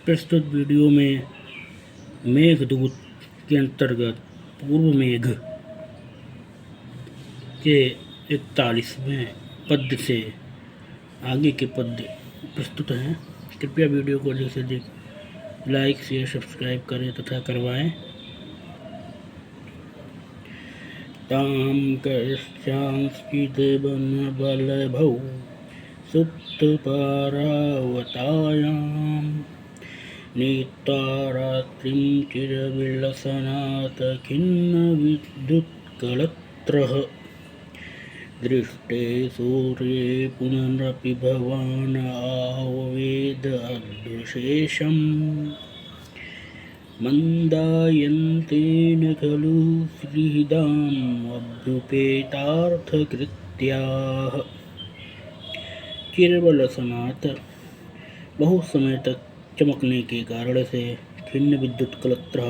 प्रस्तुत वीडियो में मेघदूत के अंतर्गत पूर्व मेघ के 41वें पद्य से आगे के पद्य प्रस्तुत हैं। कृपया वीडियो को अधिक से अधिक लाइक शेयर सब्सक्राइब करें तथा करवाएं। ताम कश्चांश्चित् बलभौ सुप्तपारावतायां नीत्वा रात्रिं चिरविलसनात् खिन्नविद्युत्कलत्रः दृष्टे सूर्ये पुनरपि भवान् आववेद अदृशेषम् मन्दायन्तेन खलु श्रीदाम् अभ्युपेतार्थकृत्याः। चिरवलसनात् बहुत समय तक चमकने के कारण से खिन्न विद्युत कलत्र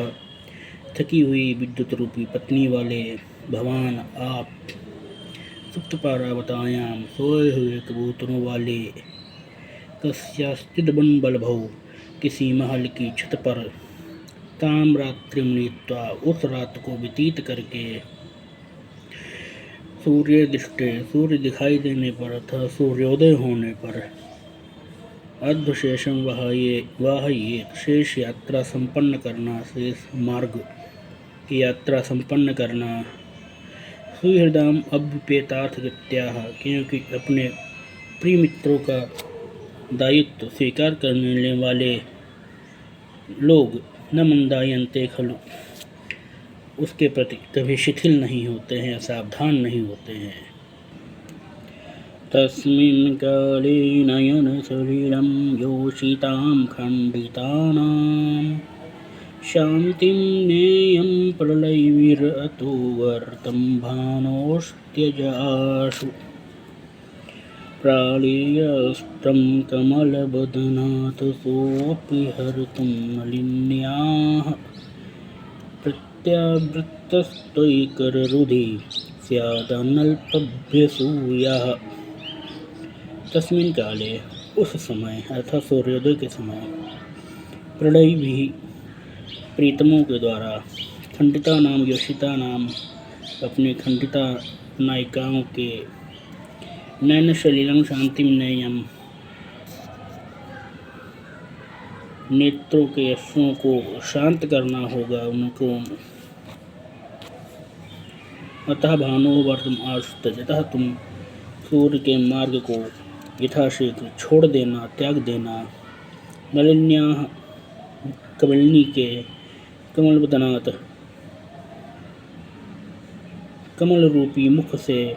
थकी हुई विद्युत रूपी पत्नी वाले भगवान आप सुप्त पारावतायाम सोए हुए कबूतरों वाले कस्याश्चित् बलभौ किसी महल की छत पर ताम रात्रिम नीत्वा उस रात को व्यतीत करके सूर्य दृष्टे सूर्य दिखाई देने पर अथवा सूर्योदय होने पर अर्धशेषम वह ये शेष यात्रा संपन्न करना शेष मार्ग की यात्रा संपन्न करना सुहृदाम अभ्युपेतार्थ कृत्याः क्योंकि अपने प्रिय मित्रों का दायित्व स्वीकार करने वाले लोग न मंदायन्ते खलु उसके प्रति कभी शिथिल नहीं होते हैं, सावधान नहीं होते हैं। तस्मिन् काले नयन सलिलं योषितां खण्डितानां शान्तिं नेयं प्रलयविरतो वर्तं भानोस्त्यजाशु प्रालेयस्त्रं कमलबदनात् सोऽपि हर्तुं नलिन्याः प्रत्यावृत्तस्तैकररुधि स्यादनल्पभ्यसूयः। तस्मिन् काले उस समय अर्थात सूर्योदय के समय प्रणयी भी प्रीतमों के द्वारा खंडिता नाम योषिता नाम अपने खंडिता नायिकाओं के नैन शलीलम शांतिम नयम नेत्रों के अश्रुओं को शांत करना होगा उनको। अतः भानो वर्तम आस्तः तुम सूर्य के मार्ग को यथाशीघ्र छोड़ देना त्याग देना। नलिन्या कमलिनी के कमलबदनात् कमल रूपी मुख से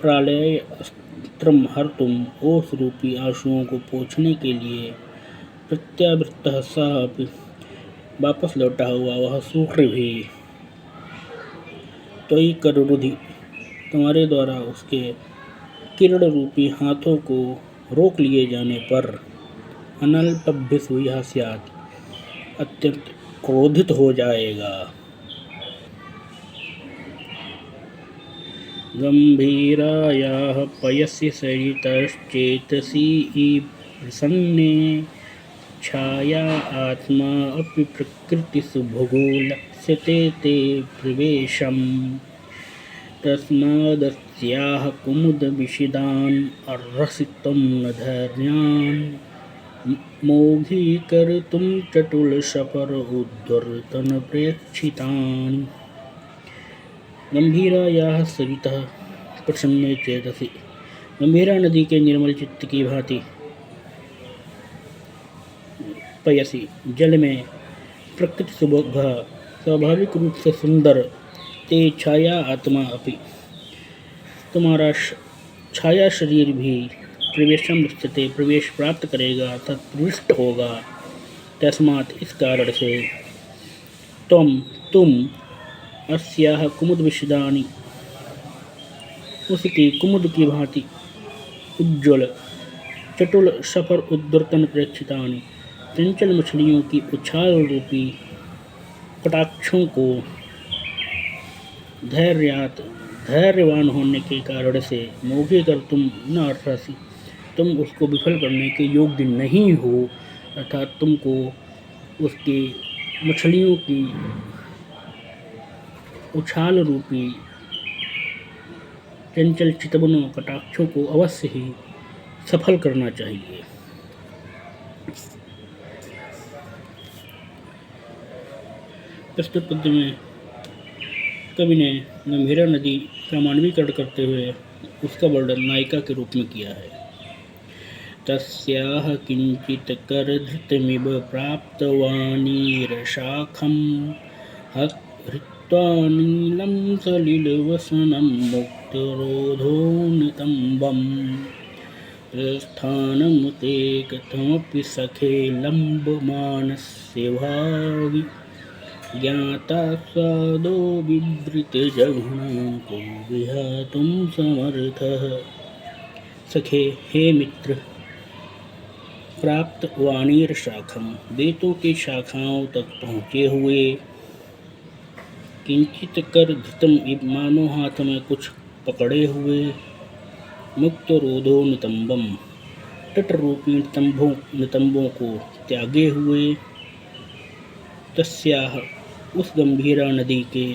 प्रालय अस्त्रम हर्तुम ओस रूपी आंसुओं को पोंछने के लिए प्रत्यावृत्तः सह वापस लौटा हुआ वह सूर्य भी त्वयि करुरुधि तुम्हारे द्वारा उसके किरण रूपी हाथों को रोक लिए जाने पर अनल्पभ्यसूयः स्यात् अत्यंत क्रोधित हो जाएगा। गंभीरायाः पयस्य सरितश्चेतसि प्रसन्ने छाया आत्मा अपि प्रकृतिषु भूगोलस्यते ते प्रवेशम् तस्मादस्याः कुमुदविषिदान् अर्हसितं न धैर्यान् मोघीकर्तुं चटुलशपर उद्धर्तन प्रेक्षितान्। गंभीरायाः सरितः प्रसन्ने चेतसि गंभीरा नदी के निर्मल चित्त की भांति पयसी जल में प्रकृति सुबोधा स्वाभाविक रूप से सुंदर ते छाया आत्मा अपि तुम्हारा छाया शरीर भी प्रवेशम दृश्यते प्रवेश प्राप्त करेगा अर्थात प्रविष्ट होगा। तस्मात् इस कारण से तुम अस्याह कुमुद विषदानी उसकी कुमुद की भांति उज्ज्वल चटुल सफर उद्धर्तन प्रेक्षितानी चंचल मछलियों की उछाल रूपी कटाक्षों को धैर्यवान होने के कारण से मोघे कर तुम न अर्हसि तुम उसको विफल करने के योग्य नहीं हो। अर्थात तुमको उसके मछलियों की उछाल रूपी चंचल चितवनों कटाक्षों को अवश्य ही सफल करना चाहिए। प्रस्तुत पद्य में कवि ने गंभीरा नदी का मानवीकरण करते हुए उसका वर्णन नायिका के रूप में किया है। तस्याह किंचित करधृतमिव प्राप्तवानीरशाखं हृत्वा नीलं सलिलवसनं मुक्तरोधोनितम्बं प्रस्थानमुते कथमपि सखे लम्बमानस्य भावि ज्ञाता स्वादो बिभृतजघुना को विहातुं समर्थः। सखे, हे मित्र, प्राप्त वाणीर शाखम, बेतों की शाखाओं तक पहुँचे हुए, किंचित कर धृतम, मानो हाथ में कुछ पकड़े हुए, मुक्त रोधो नितंबम, तट रूपी नितंबों को त्यागे हुए, तस्याह, उस गंभीरा नदी के,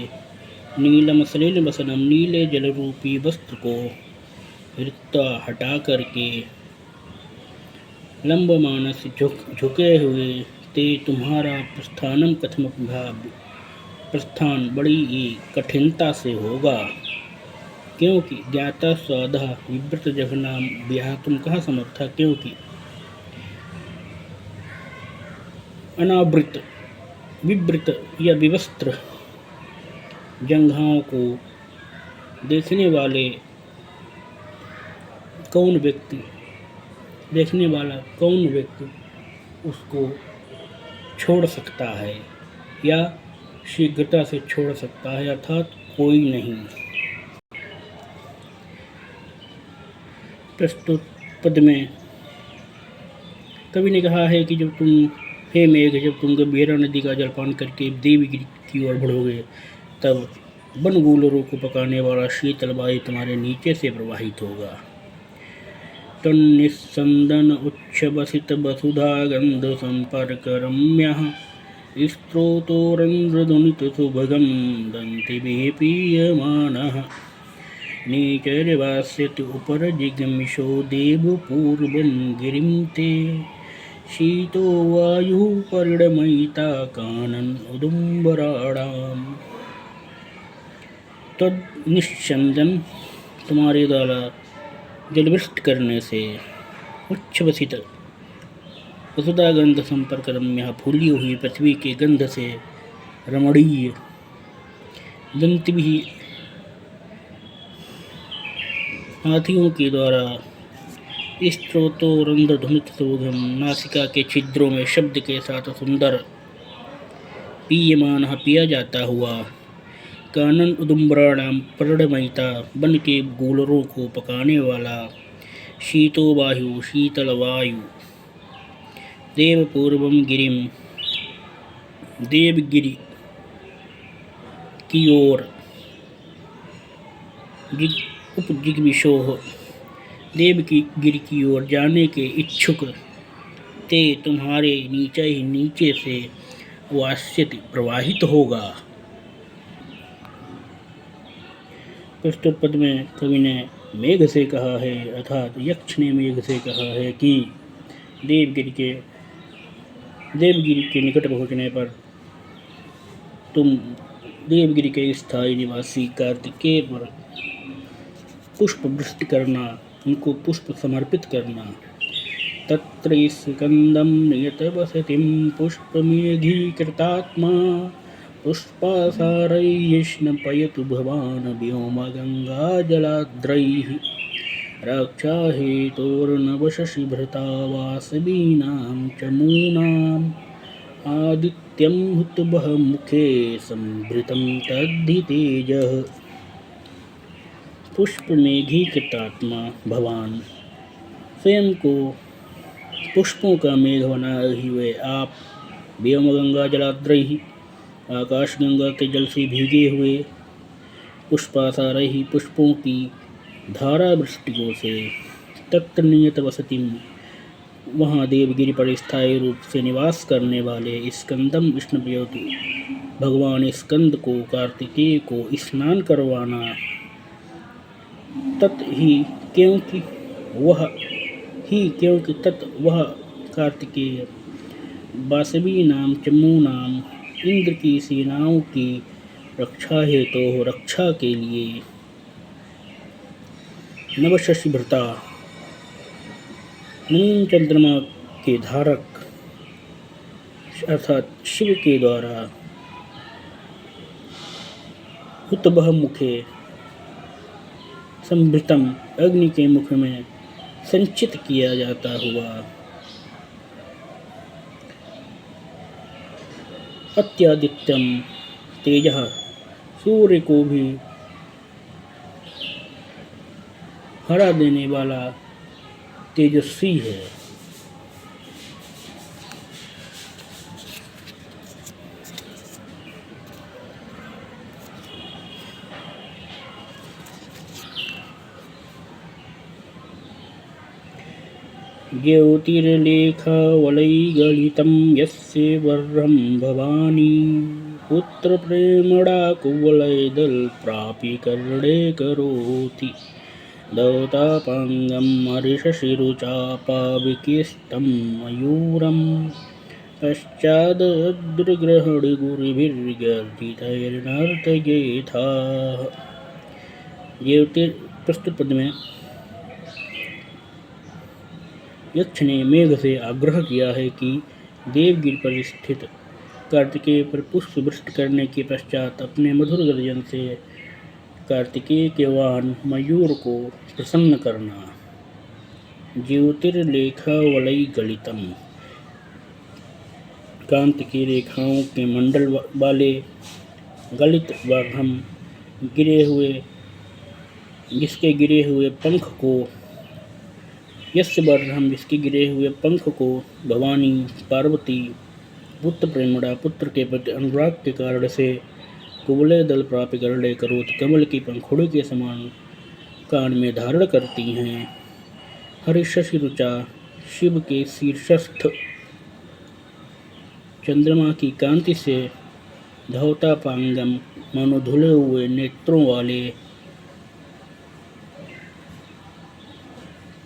नीलम सलिल वसनम, नीले जल रूपी वस्त्र को, हृत्वा हटा करके, लंब मानस झुके हुए, ते तुम्हारा प्रस्थानम कथम भाव्य, प्रस्थान बड़ी ही कठिनता से होगा, क्योंकि ज्ञाता स्वादा विव्रत जघनाम ब्याह, तुम कहाँ समर्था, क्योंकि अनावृत, विवृत या विवस्त्र जंघाओं को देखने वाला कौन व्यक्ति उसको छोड़ सकता है या शीघ्रता से छोड़ सकता है, अर्थात कोई नहीं। प्रस्तुत पद में कवि ने कहा है कि जब तुम, हे मेघ, जब तुम गंभीरा नदी का जलपान करके देवगिरी की ओर बढ़ोगे, तब बनगूलरों को पकाने वाला शीतल वायु तुम्हारे नीचे से प्रवाहित होगा। तन्निस्संदन उच्छ्वसित वसुधा गंध संपर्क रम्यः स्त्रोतोरन्ध्रध्वनित सुभगं दन्तिभिः पीयमानः नीचैर्वास्यति उपरजिगमिषो देवपूर्वं गिरिं ते शीतो वायुः परिणमयिता कानन उदुम्बराणाम्। तन्निस्संदन, तुम्हारे द्वारा जलवृष्ट करने से, उच्छ्वसित, वसुधा गंध संपर्क रम्य, फूली हुई पृथ्वी के गंध से रमणीय, दंतिभिः, हाथियों के द्वारा, स्त्रोतोरन्ध्रध्वनित सुभगम, नासिका के छिद्रों में शब्द के साथ सुंदर, पीयमानः, पिया जाता हुआ, कानन उदुम्बराणाम, परिणमयिता, बन के गूलरों को पकाने वाला, शीतो वायु, शीतल वायु, देवपूर्वम गिरिम, देवगिरि की ओर, उपजिग्विषोः, देव की गिरि की ओर जाने के इच्छुक, ते तुम्हारे नीचे से, वास्यति, प्रवाहित होगा। प्रस्तुत पद में कवि ने मेघ से कहा है, अर्थात यक्ष ने मेघ से कहा है कि देवगिरि के निकट पहुँचने पर तुम देवगिरि के स्थायी निवासी कार्तिकेय पर पुष्प वृष्टि करना, उनको पुष्प समर्पित करना। तत्र स्कंदं नियतवसतिं पुष्पमेघीकृतात्मा पुष्पासारैष्णपयतु भवान् व्योमगङ्गाजलाद्रैः रक्षाहेतोर्नवशशिभृता वासवीनां चमूनाम् आदित्यं हुतवः मुखे संभृतं तद्धि तेजः। पुष्पमेघीकृतात्मा भवान, स्वयं को पुष्पों का मेघ बनाए हुए आप, व्योमगंगा जलाद्रैः, आकाश गंगा के जल से भीगे हुए, पुष्पासारैः, पुष्पों की धारा वृष्टियों से, तत्र नियत वसतिम, वहाँ देवगिरी पर स्थायी रूप से निवास करने वाले स्कंदम विष्णुप्रिय भगवान स्कंद को कार्तिकेय को स्नान करवाना तत् ही क्योंकि तत् वह कार्तिकेय वासवी नाम चमू नाम इंद्र की सेनाओं की रक्षा हेतु रक्षा के लिए नवशशि भ्रता नवीन चंद्रमा के धारक अर्थात शिव के द्वारा हुतबह मुखे संभृतम अग्नि के मुख में संचित किया जाता हुआ अत्यादित्यम तेजः सूर्य को भी हरा देने वाला तेजस्वी है। ज्योतिर्लेखवलैगलितं यस्य वर्रं भवानी पुत्रप्रेमणा कुवलैदलप्रापि कर्णे करोति दौतापाङ्गं हरिशशिरुचापाविकेस्तं मयूरं पश्चादग्रहणगुरुभिर्गर्जितैर्नर्तयेथाः। प्रस्तुत पद में यक्ष ने मेघ से आग्रह किया है कि देवगिरि पर स्थित कार्तिकेय पर पुष्प वृष्टि करने के पश्चात अपने मधुर गर्जन से कार्तिकेय के वाहन मयूर को प्रसन्न करना। ज्योतिर्लेखा वलय गलितम कांति की रेखाओं के मंडल वाले गलित वर्णम जिसके गिरे हुए पंख को यस्य वर्णम जिसके गिरे हुए पंख को भवानी पार्वती पुत्र प्रेमड़ा पुत्र के प्रति अनुराग के कारण से कुवलय दल प्राप्त करले करोत कमल की पंखुड़ी के समान कान में धारण करती हैं। हरिशशि रुचा शिव के शीर्षस्थ चंद्रमा की कांति से धौता पांगम मानो धुले हुए नेत्रों वाले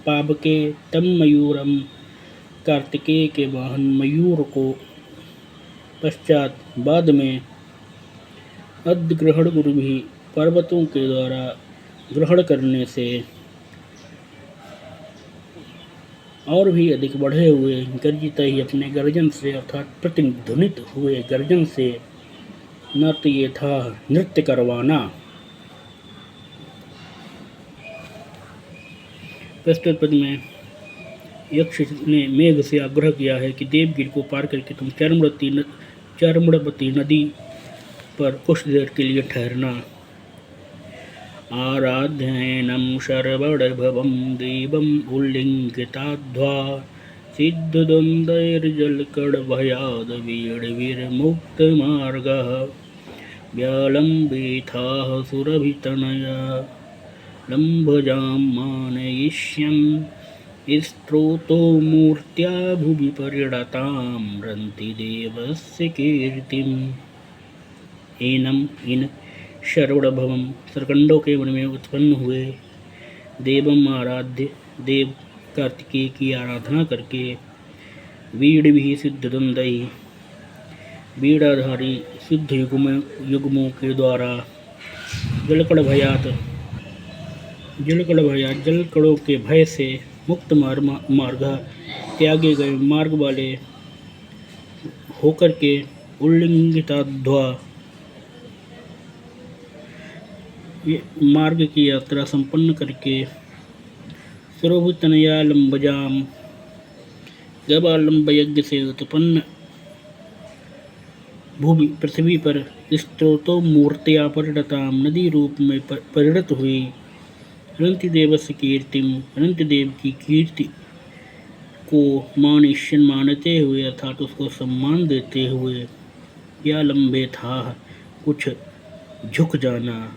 पावके तम मयूरम कार्तिकेय के वाहन मयूर को पश्चात बाद में अद्ग्रहण गुरु भी पर्वतों के द्वारा ग्रहण करने से और भी अधिक बढ़े हुए गर्जित ही अपने गर्जन से अर्थात प्रतिध्वनित हुए गर्जन से नृत्य करवाना। प्रस्तुत पद में यक्ष ने मेघ से आग्रह किया है कि देवगिरि को पार करके तुम चार्मड़वती नदी पर कुछ देर के लिए ठहरना। आराध्यैनं शरवणभवं देवम् उल्लिङ्घिताध्वा सिद्धद्वन्द्वैर्जलकणभयाद्वीर्मुक्तमार्गः व्यालम्बिताः सुरभितनया लम्भजां मानयिष्यन् स्त्रोतो मूर्त्या भुवि परिणतां रन्ति देवस्य कीर्तिम्। एनम इन शरवणभवम सरकंडों के वन में उत्पन्न हुए देवम आराध्य देव कार्तिकेय की आराधना करके वीड़ भी सिद्ध द्वंद्वई वीड़ाधारी सिद्ध युग्मों के द्वारा जलकड़ भयात जलकड़ों के भय से मुक्त मार्ग त्यागे गए मार्ग वाले होकर के उल्लिंघिताध्वा मार्ग की यात्रा संपन्न करके सुरभितनया लंबजाम गवालंब यज्ञ से उत्पन्न भूमि पृथ्वी पर स्त्रोतो मूर्तिया परिणताम नदी रूप में परिणत हुई अनंत देवस्य कीर्तिम अनंत देव की कीर्ति को मानिष्यन मानते हुए अर्थात उसको सम्मान देते हुए या लंबे था कुछ झुक जाना।